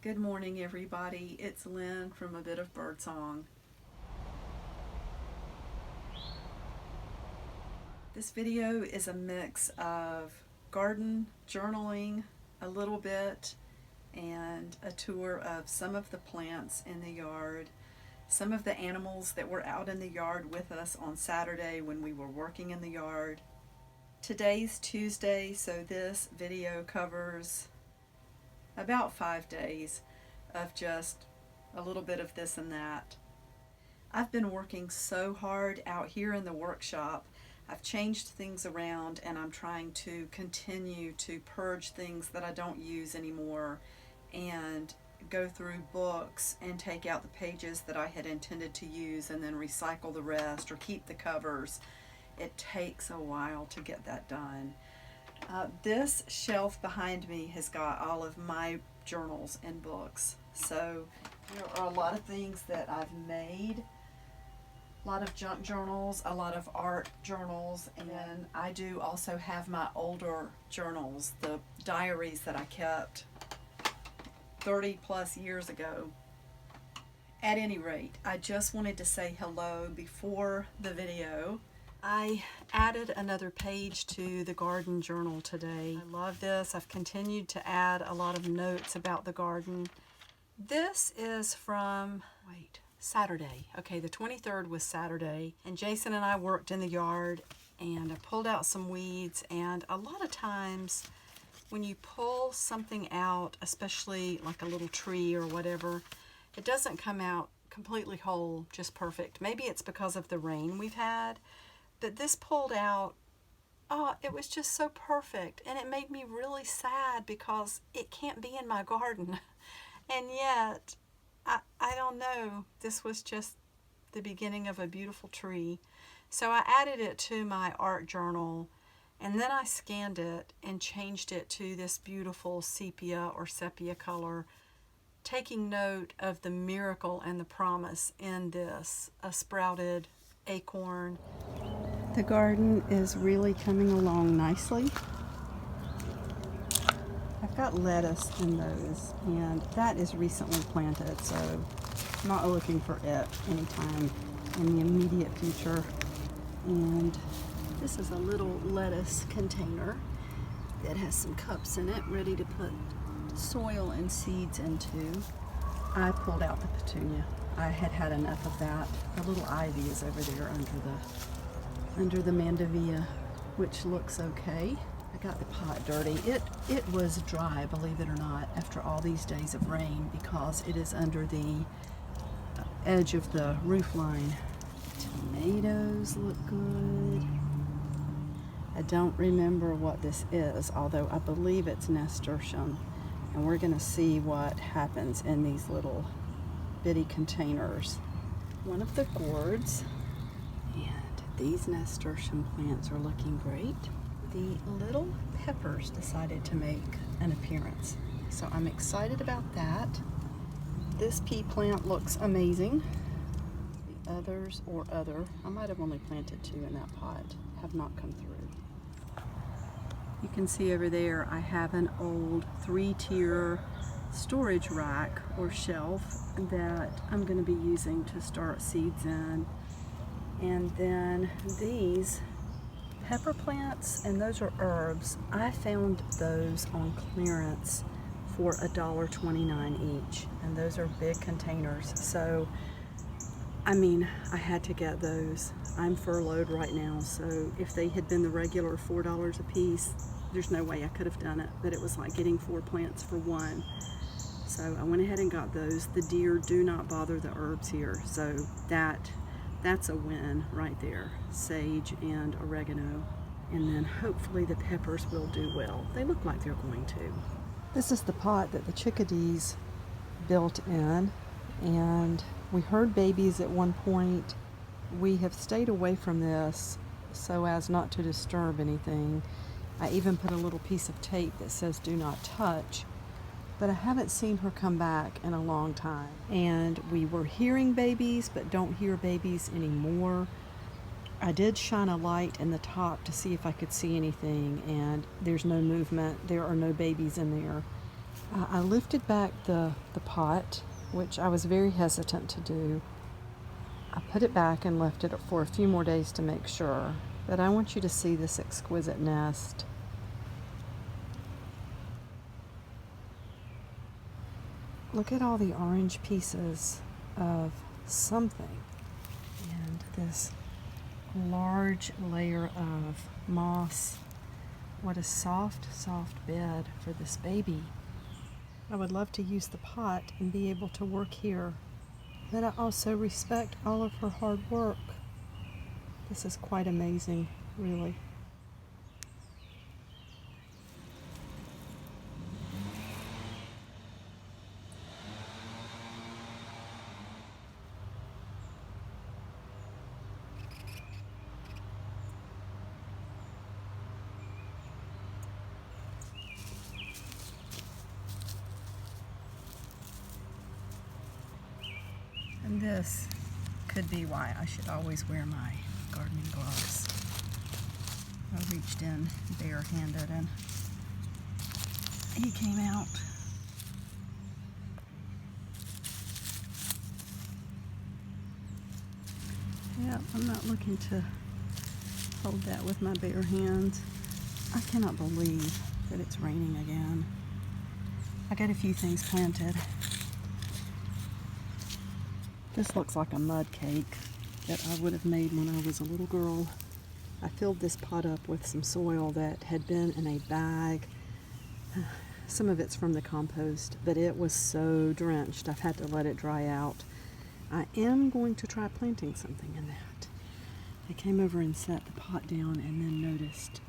Good morning, everybody. It's Lynn from A Bit of Birdsong. This video is a mix of garden journaling a little bit and a tour of some of the plants in the yard, some of the animals that were out in the yard with us on Saturday when we were working in the yard. Today's Tuesday, so this video covers about 5 days of just a little bit of this and that. I've been working so hard out here in the workshop. I've changed things around and I'm trying to continue to purge things that I don't use anymore and go through books and take out the pages that I had intended to use and then recycle the rest or keep the covers. It takes a while to get that done. This shelf behind me has got all of my journals and books. So there are a lot of things that I've made, a lot of junk journals, a lot of art journals, and then I do also have my older journals, the diaries that I kept 30 plus years ago. At any rate, I just wanted to say hello before the video. I added another page to the garden journal today. I love this. I've continued to add a lot of notes about the garden. This is from, Saturday. Okay, the 23rd was Saturday, and Jason and I worked in the yard, and I pulled out some weeds, and a lot of times when you pull something out, especially like a little tree or whatever, it doesn't come out completely whole, just perfect. Maybe it's because of the rain we've had. But this pulled out, it was just so perfect, and it made me really sad because it can't be in my garden. And yet, I don't know, this was just the beginning of a beautiful tree. So I added it to my art journal, and then I scanned it and changed it to this beautiful sepia or sepia color, taking note of the miracle and the promise in this, a sprouted acorn. The garden is really coming along nicely. I've got lettuce in those, and that is recently planted, so I'm not looking for it anytime in the immediate future. And this is a little lettuce container that has some cups in it ready to put soil and seeds into. I pulled out the petunia. I had had enough of that. The little ivy is over there under the mandevilla, which looks okay. I got the pot dirty. It was dry, believe it or not, after all these days of rain because it is under the edge of the roof line. Tomatoes look good. I don't remember what this is, although I believe it's nasturtium. And we're gonna see what happens in these little bitty containers. One of the gourds. These nasturtium plants are looking great. The little peppers decided to make an appearance, so I'm excited about that. This pea plant looks amazing. The others, I might have only planted 2 in that pot, have not come through. You can see over there I have an old 3-tier storage rack or shelf that I'm going to be using to start seeds in. And then these pepper plants, and those are herbs. I found those on clearance for $1.29 each, and those are big containers. So, I mean, I had to get those. I'm furloughed right now, so if they had been the regular $4 a piece, there's no way I could have done it, but it was like getting 4 plants for 1. So I went ahead and got those. The deer do not bother the herbs here, so that's a win right there. Sage and oregano. And then hopefully the peppers will do well. They look like they're going to. This is the pot that the chickadees built in. And we heard babies at one point. We have stayed away from this so as not to disturb anything. I even put a little piece of tape that says do not touch. But I haven't seen her come back in a long time. And we were hearing babies, but don't hear babies anymore. I did shine a light in the top to see if I could see anything, and there's no movement. There are no babies in there. I lifted back the pot, which I was very hesitant to do. I put it back and left it for a few more days to make sure. But I want you to see this exquisite nest. Look at all the orange pieces of something and this large layer of moss. What a soft, soft bed for this baby. I would love to use the pot and be able to work here, but I also respect all of her hard work. This is quite amazing, really. And this could be why I should always wear my gardening gloves. I reached in barehanded and he came out. Yeah, I'm not looking to hold that with my bare hands. I cannot believe that it's raining again. I got a few things planted. This looks like a mud cake that I would have made when I was a little girl. I filled this pot up with some soil that had been in a bag. Some of it's from the compost, but it was so drenched I've had to let it dry out. I am going to try planting something in that. I came over and set the pot down and then noticed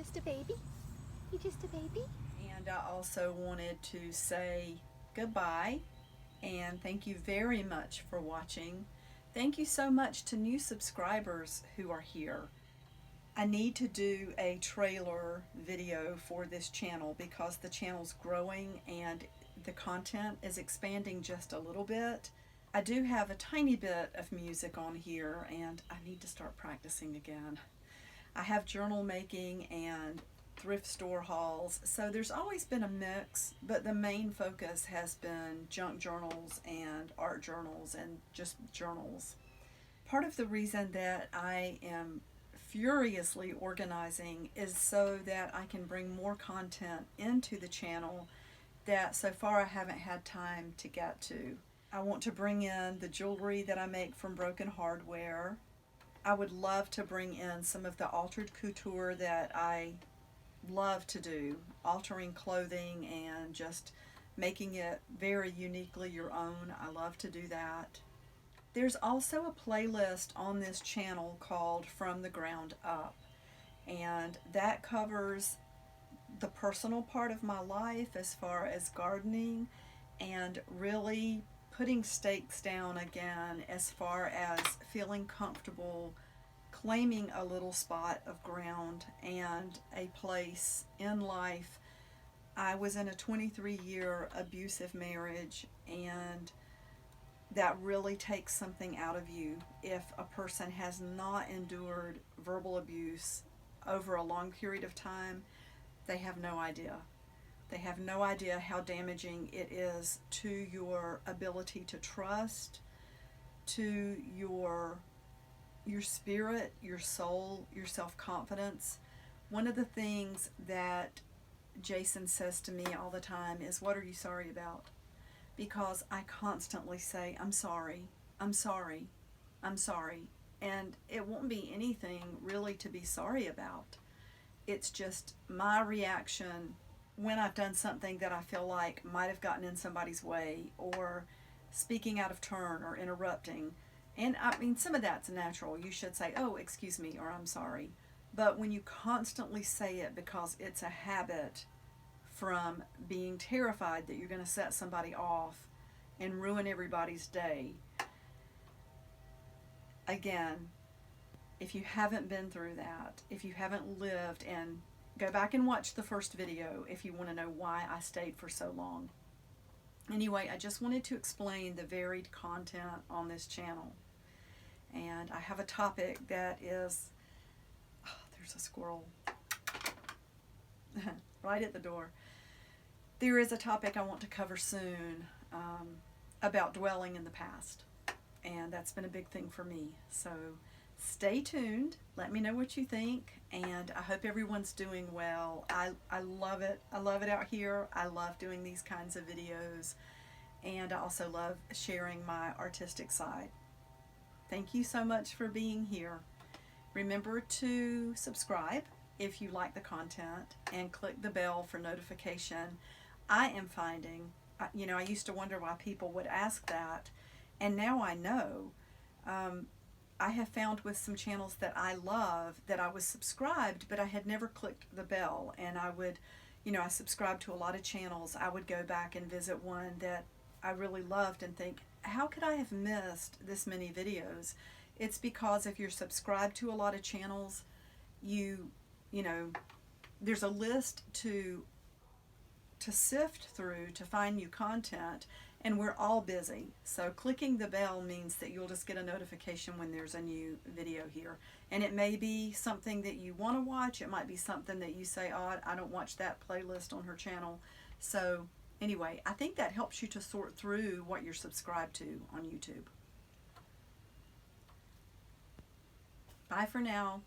just a baby? You just a baby? And I also wanted to say goodbye and thank you very much for watching. Thank you so much to new subscribers who are here. I need to do a trailer video for this channel because the channel's growing and the content is expanding just a little bit. I do have a tiny bit of music on here and I need to start practicing again. I have journal making and thrift store hauls, so there's always been a mix, but the main focus has been junk journals and art journals and just journals. Part of the reason that I am furiously organizing is so that I can bring more content into the channel that so far I haven't had time to get to. I want to bring in the jewelry that I make from broken hardware. I would love to bring in some of the altered couture that I love to do, altering clothing and just making it very uniquely your own. I love to do that. There's also a playlist on this channel called From the Ground Up, and that covers the personal part of my life as far as gardening and really putting stakes down again as far as feeling comfortable claiming a little spot of ground and a place in life. I was in a 23-year abusive marriage, and that really takes something out of you if a person has not endured verbal abuse over a long period of time. They have no idea. They have no idea how damaging it is to your ability to trust, to your spirit, your soul, your self-confidence. One of the things that Jason says to me all the time is, "What are you sorry about?" Because I constantly say, "I'm sorry, I'm sorry, I'm sorry." And it won't be anything really to be sorry about. It's just my reaction when I've done something that I feel like might have gotten in somebody's way, or speaking out of turn or interrupting. And I mean, some of that's natural. You should say, "Oh, excuse me," or "I'm sorry." But when you constantly say it because it's a habit from being terrified that you're going to set somebody off and ruin everybody's day, again, if you haven't been through that, if you haven't lived, and go back and watch the first video if you want to know why I stayed for so long. Anyway, I just wanted to explain the varied content on this channel. And I have a topic that is, oh, there's a squirrel right at the door. There is a topic I want to cover soon about dwelling in the past. And that's been a big thing for me. So stay tuned. Let me know what you think. And I hope everyone's doing well. I love it. I love it out here. I love doing these kinds of videos. And I also love sharing my artistic side. Thank you so much for being here. Remember to subscribe if you like the content, and click the bell for notification. I am finding, I used to wonder why people would ask that, and now I know. I have found with some channels that I love that I was subscribed, but I had never clicked the bell. And I would, I subscribed to a lot of channels. I would go back and visit one that I really loved and think, how could I have missed this many videos? It's because if you're subscribed to a lot of channels, there's a list to sift through to find new content, and we're all busy. So clicking the bell means that you'll just get a notification when there's a new video here. And it may be something that you want to watch. It might be something that you say, "Oh, I don't watch that playlist on her channel." So anyway, I think that helps you to sort through what you're subscribed to on YouTube. Bye for now.